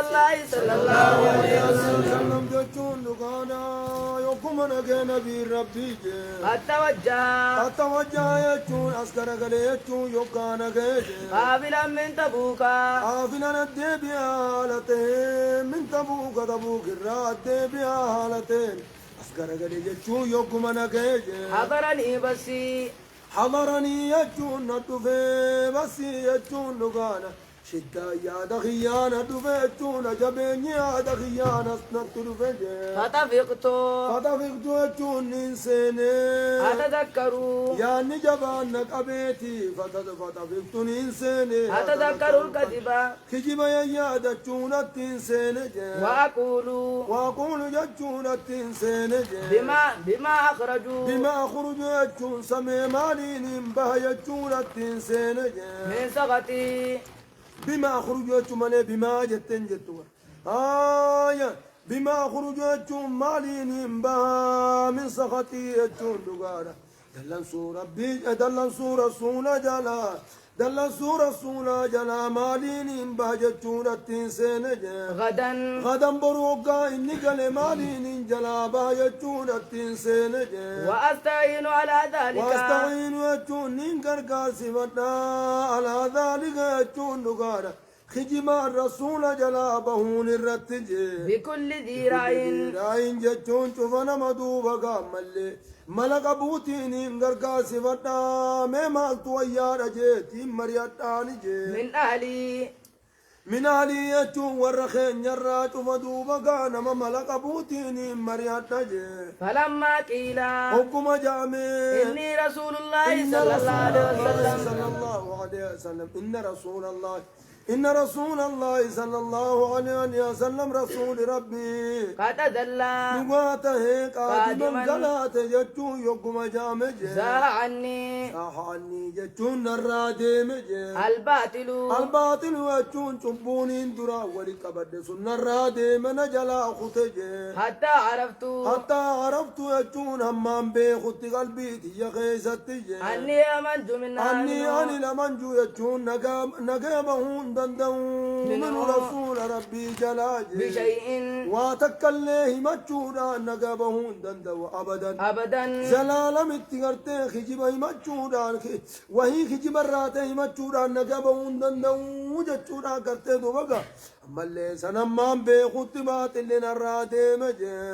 الله صلى الله عليه وسلم جتون دكانا يوكم نجى نبي ربي التوجه يجون أسكر قلي يجون يوكانا جي قافلا من تبوكا قافلا ندي بحالتين من تبوك الراد بحالتين أسكر قلي يجون يوكم نجي حضرني يجون ندفي بس يجون دكانا شدة يا دخيانة دفيتون جبين يا دخيانة نتلفج فتفقت يجون إنساني أتذكروا يا نجبانك أبيتي فتفقت إنساني أتذكروا الكذبة كجبا يا دجون التنساني وأقول ججون التنساني بما أخرجوا يجون سمي مالين به يجون التنساني من سغتي بما أخرجوا مالي بما جتن جتوا بما أخرجوا مالين بها من سخطي يجون دقارا دلن سورة جلا مالين بها جتون التنسين غدا بروقا إني قل مالين جلا بها جتون التنسين وأستعين على ذلك يجون ننكر كاسفتا على ذلك يجون دقارا خجما الرسول جلا بهون الرتج بكل ذي راين جتون شوفنا مدوبا قامل ملك بوتين غرقا سفتا ميمال تويا رجيتي مريتاني من أهلي يجون ورخين يرات مدوبا قانم ملك بوتين مريتاني فلما قيلا حكم جامي إني رسول الله صلى الله عليه وسلم إن رسول الله صلى الله عليه وسلم رسول ربي قد دلا نقاته قادما قلات جتون يقوم جامج زاح عني جتون الرادمج الباطل وجتون شبونين درا ولقبد سن الرادم نجلا خطج حتى عرفت جتون همام بخط قلبي يا خيستج أني أمنت من أني لمنجو جتون نقابهون من رسول ربي جلاج بشيء واتكله مجودا نقابهون دندو أبدا زلالة متغرتي خجبه مجودا وهي خجب الراتي مجودا نقابهون دندو جتودا كرتي دوبقا أما اللي سنمان بخطبات اللي نراتي مجي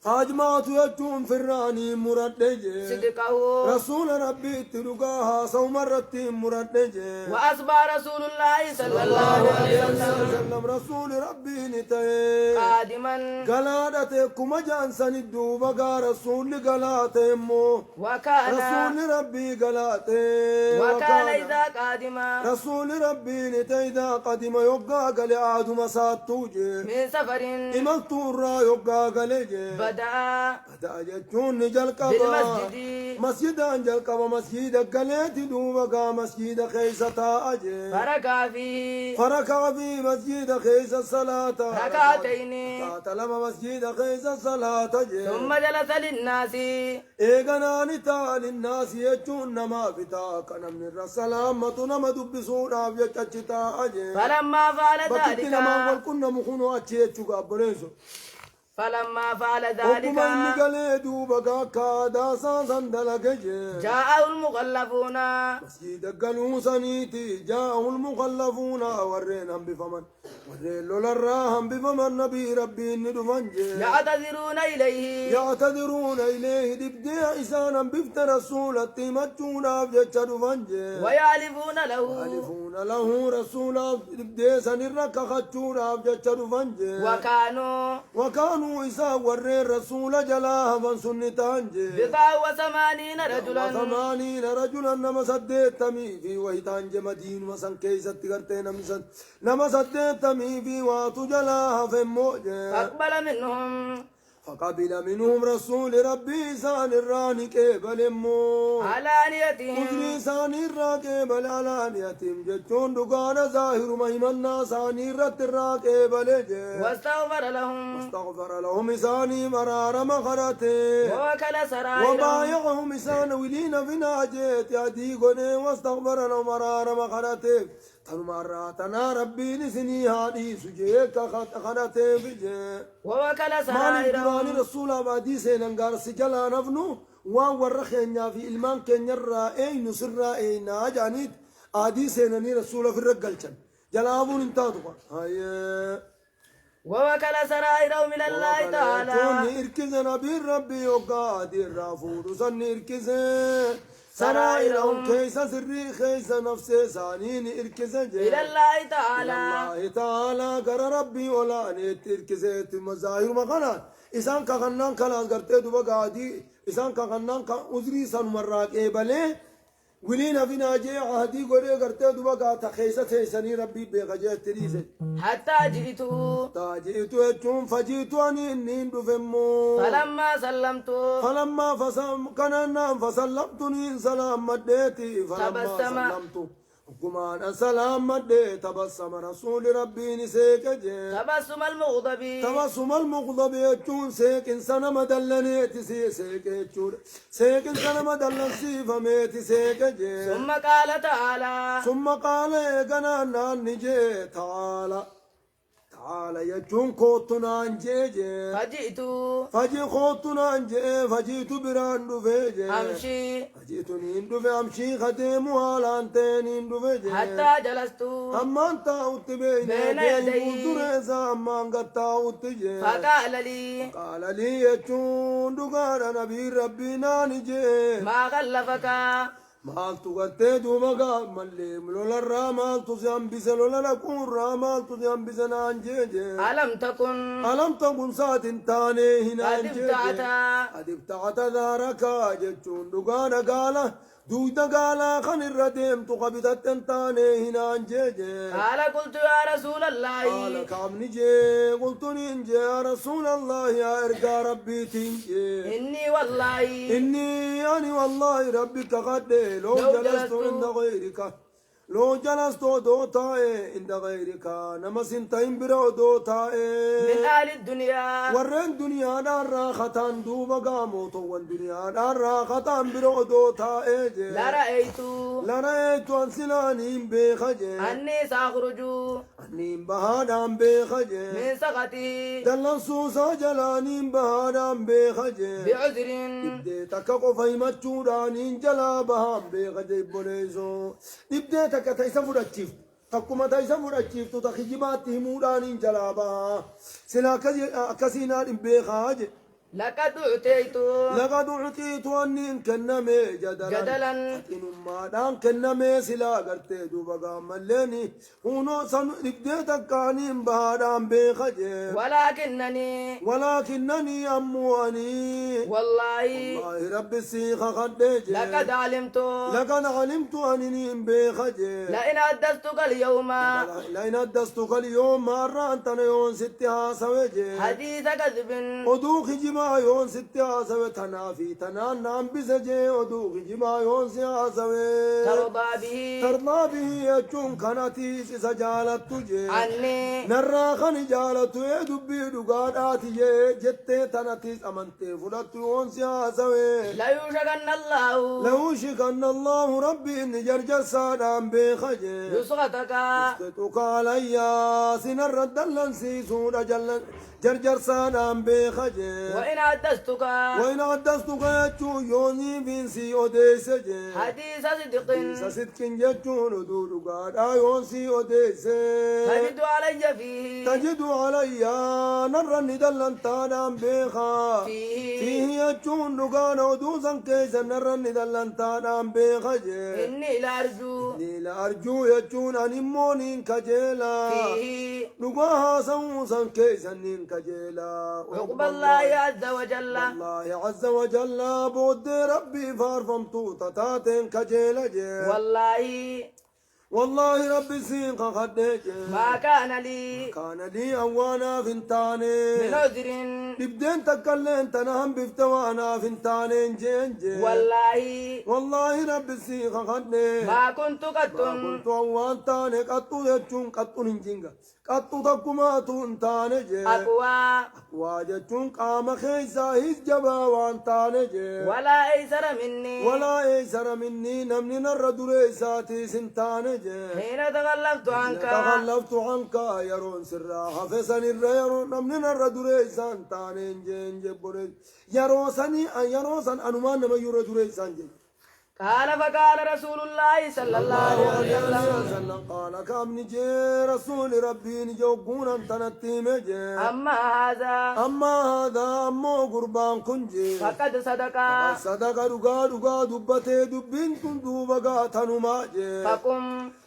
فأجمعت يجون فراني مردج صدقه رسول ربي تلقاها صومرت مردج وأصبح رسول الله صلى الله عليه وسلم رسول ربي نتي قادما قلادتكم جانسن الدوبقا رسول قلاتمو وكان رسول ربي قلاتي وكان إذا قادما رسول ربي نتي إذا قدم يقا قل آدم ساتوجي من سفر إمالتو الرا يقا قلجي بدأ جتون جلقبا مسجدا جلقبا مسجد قليت دوبقا مسجد خيسة أجي فركع في مسجد خيس الصلاة ركعتين لما مسجد خيس الصلاة أجي ثم جلس للناس إيغناني للناس يجون نما فتا كان من الرسلامة نما دبسونا بيكتشتا أجي فلما فعل ذلك نما والكنا مخونو أجي يجوغا برنسو فلما فعل ذلك جاءه المخلفون مسجد قلوسانيتي جاءه المخلفون ورينهم بفمن ورين لولاراهم بفمن نبي ربي ندفنج يعتذرون إليه دبدي إسانا بفت رسول التمتونا بجتش دفنج ويعلفون له رسول دبدي سنرك خطونا بجتش دفنج وكانوا إسا ورين رسول جلاها من سنتانج بضع وثمانين رجلا نما سديتمي في ويتانج مدين وسن كيست غرتين نما سديتمي في واتو جلاها في موجه فقبل منهم رسول ربي سان الراني كيبل امو علانيتهم قدري سان الراكيبل علانيتهم جتون دقانا ظاهر مهمنا ساني رت الراكيبل واستغفر لهم ساني مرار مخرته ووكل سرائرهم وبايعهم سان ولين في ناجيت يدي قني واستغفر لهم مرار مخرته تنمراتنا ربي نسني هادي سجيك خناتي بجي ووكل مال سرائرهم القرآن رسول أبادي سيننغار سجلا نفنو وان ورخينا في إلمان كنيرا أي نسرا أي ناجانيت آدي سينني رسول في الرجالشن جلابون انتادوا هاي ووكل سرائرهم إلى الله تعالى توني إركزنا بالربي وقادر رافور سني إركزنا سرائرهم كيس سري كيس نفسي سانين إركزنا إلى الله تعالى الله تعالى قر ربي ولا نيت إركزت مزاهر مقانا إسان كغنان كلاس قرتي دوبا قادي إسان كغنان كأزري سن مراك إيبالي ولينا في ناجي عهدي قولي قرتي دوبا قاتا خيسة سيساني ربي بيغجي تريسي حتى جئته تاجئت يجون فجئت أني إنين دفمو فلما كان فسلمتني سلام مديتي فلما تبسم. سلمت حكمان سلام مدي تبسم رسول ربي نسيك جي تبسم المغضب تبسم المغضب يجون سيك إنسان مدلني سيك يجون سيك إنسان مدلن سيفميتي سيك جي ثم قال تعالى ثم قال إيقنا نجي تعالى تعالى يجون كوتنا انجيجي فجئت فجي خوتنا انجي فجيت براندو فيجي أمشي فجيت نيندو في امشي خديم والانتين نيندو فيجي حتى جلست اما انت اوت بين بين يدي. دريزا اما انت اوت جي فقال لي قال لي يجون دغانا نبي ربنا نجي ما خلفك مالتو قتي دوبا مالي ملولا را مالتو زيان بيسا لولا لكون را مالتو زيان بيسا نانجيجي ألم تكن سات تاني هنا قد ابتعت قد ابتعت ذاركا جتشون دقانا قالا دودا قالا خن الرديم تقبضت تاني هنا انجيجي قال قلت يا رسول الله قال كام نجي قلت ننجي يا رسول الله يا إرقى ربي تنجي إني والله أني والله ربك قد لو جلست عند غيرك لو جلست دوتاي عند غيرك نمس انتين برو دوتاي من أهل الدنيا ورن دنيا دار ختان دوبا قاموتو والدنيا دار ختان برو دوتاي لرأيت أنسلاني بخجي أني سأخرج أني بهادام بخجي من سقطي دلن سوسا جلاني بهادام بخجي بعذر إبديتك قفاي مجورانين جلا بهام بخجي بوليزو إبديتك تيسا فراتشيف تقوم تيسا فراتشيف تتخجبات همورانين جلا بها سلا كسينا بخاج لقد أعطيت أني كنمي جدلا إنما دان كنمي سلا قرتي دوبا قام الليني هونو سن إبديتك كانين بهادام بخجي ولكنني أمواني والله رب السيخ خديجي لقد علمت أنني بخجي لئن حدثتك اليوم مرة أنت يوم ستها سويجي حديث كذب ودوخ جما يوم ستها سوي تنافي تنان نام بسجي ودوخ جما يوم ستها سوي ترضى به يجون كانتي سجالت تجي عني نرى خن جالت يدبي دقاتي جتة تنتيس أمنتي فلت يوم ستها سوي ليوشكن الله ربي إن جرجل سادام بخجي يسقطك عليا سنر الدلن سيسون جلن جرجر سادام بخجي وإن حدثتك يجو يوني فينسي أوديسجي حديث صدق صدق يجون دودو قادا يونسي أوديسي تجد علي نر الندلن تادام بخا فيه يجون دقانا ودوزن كيس نر الندلن تادام بخجي إني لأرجو يجون أنمونين كجيلا دقاها سوسن كيس نين كجيلا عقب الله عز وجل بود ربي فارفمتو تتاتين كجيلا جي والله ربي سين خدك ما كان لي أوانا فنتاني من عذر نبدين تكلين تنهم بفتوانا فنتانين جين والله ربي سين خدك ما كنت أوان تاني قطو يجون قطو ننجنغ قطو تقما تونتاني جي أقوى جتون قام خيسا هزجبا وانتاني جي ولا أيسر مني نمني نر دريساتي سنتاني جي حين تخلفت عنك تخلفت عنك يرون سرا حفظني الريرون نمننا الردريسان تانين جين جبوري يروسن أنمان نما يردريسان جين قال فقال رسول الله صلى الله عليه وسلم قال كم نجي رسول ربي نجوكون أنت نتيمجي أما هذا أمو قربان كنجي صدق فقد دقا دبته دبين كنتو بقا تنماجي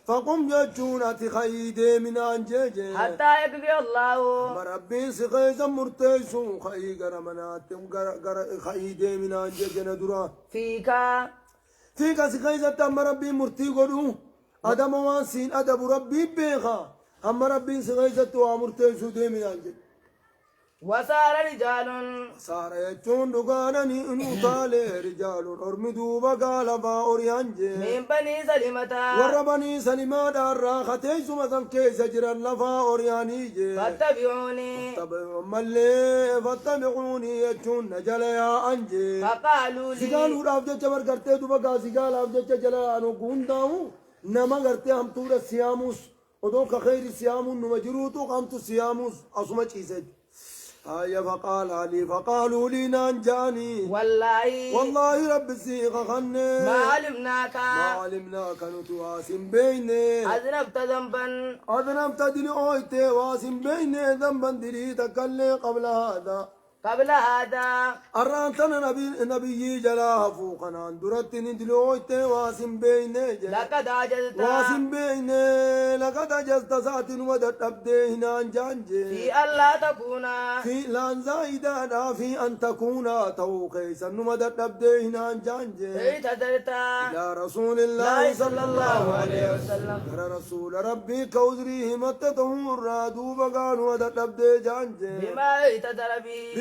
فقم ججونة خيدي من أنجيجي حتى يقضي الله مربي سخيزا مرتيسو خي قرمناتم خيدي من أنجيجي ندرا فيك سخيزا تم ربي مرتي قدو أدم وانسين أدب ربي بيخا أما ربي سخيزا تو مرتيسو دي من أنجيجي وصار رجال صار يجون دقانني إنو طالي رجال أرمدو بقال فاوريانجي من بني سلمة وربني سلمة دارا ختيس مثل كيس جران لفا أوريانيجي فاتبعوني يجون نجل يا أنجي فقالوا لي سيقالوا رافجة جبر کرتے دبقا سيقال رافجة جلا أنو قونداو نما کرتے هم تورا سياموس ودوك خير سيامون نمجروتو قامتو سياموس أصمة چيزة فقالوا لي نانجاني والله رب السيغة خني ما علمناك نتواسم بيني أذنبت دلي أويتي واسم بيني ذنبا دلي تكلي قبل هذا أرانتنا نبي جلاها فوقنا درتني دلويتي واسم بيني لقد عجزت واسم بيني لقد عجزت ساتن ودت أبدي هنا جانجي في ألا تكون في لان زايدانا في أن تكون توقيسا مدت أبدي هنا جانجي اعتذرت إلى رسول الله صلى الله عليه وسلم رسول ربي كوزريه متته الرادو بقان ودت أبدي جانجي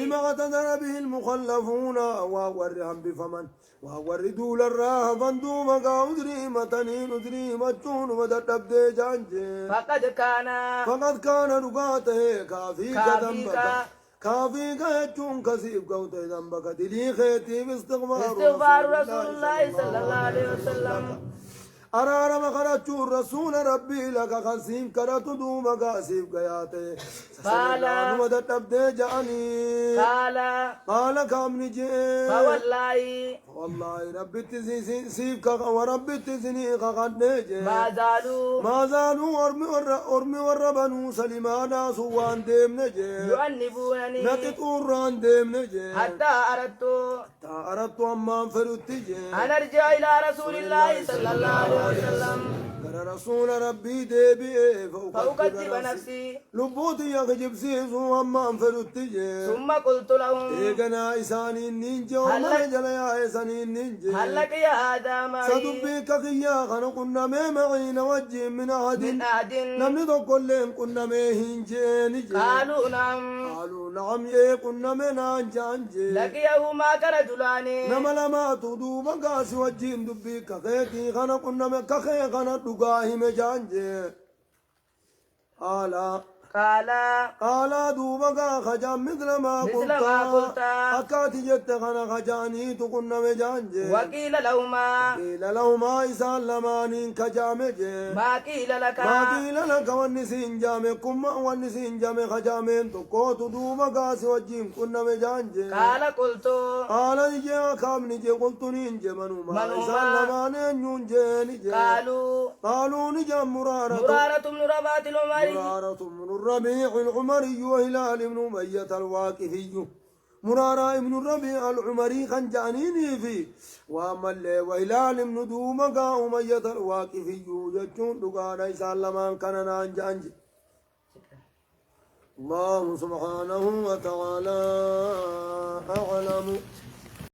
بما اعتذر به المخلفون وهو الرهم بفمن وهو الردول الراه فندو مقا أدري متنين أدري مجون ودت أبدي جانجي فقد كان رقاته كافيك ذنبك كافيك يجون كسيب قوت ذنبك دلي خيتي باستغفار رسول الله صلى الله عليه وسلم أرار مخرجو رسول ربي لك خسيم كرت دوم قاسيب قياته قال مدت أبدي جاني قال كم نجي والله ربي تزيسيك وربي تزني قد نجي ما زالوا أرمي وربنو سليمانا سوان ديم نجي يؤنبونني نتطوران ديم نجي حتى أردت أمان فرتجي أن أرجع إلى رسول الله صلى الله عليه وسلم رسول ربي ديبي فأكذب نفسي لبوتي يخجب سيسو أمان فرتجي ثم قلت لهم إيقنا إساني النينجي وما جليا إساني النينجي هل لك يا هذا معي سدبيك خيا خنقنا مي نوجه من أحد نمني دو كلهم كنا ميهنجي نجي قالوا نعم يكنا من أنجانجي لقيه ما كرجلاني نملما تدوب قاس وجين دبيك خيتي خنقنا مكخي خنقنا مجانجي قال دوبا خجام مثل ما قلت أكاتي جت خنا خجاني تكون مجانجي وقيل لهما إسان لمانين كجامجي ما قيل لك والنسين جامكم والنسين جام خجامين تقوت دوبا قاس وجين كنا مجانجي قال نجي كام نجي قلت نينجي منوما إسان لمانين ينجي نجي قالوا نجي مرارة من ربات العمري الربيع العمري وهلال بن أمية الواقفي مرارا بن الربيع العمري خنجانيني في وأما وهلال بن دومقا أمية الواقفي يجون دقانا إسالمان كان نانجانج الله سبحانه وتعالى أعلم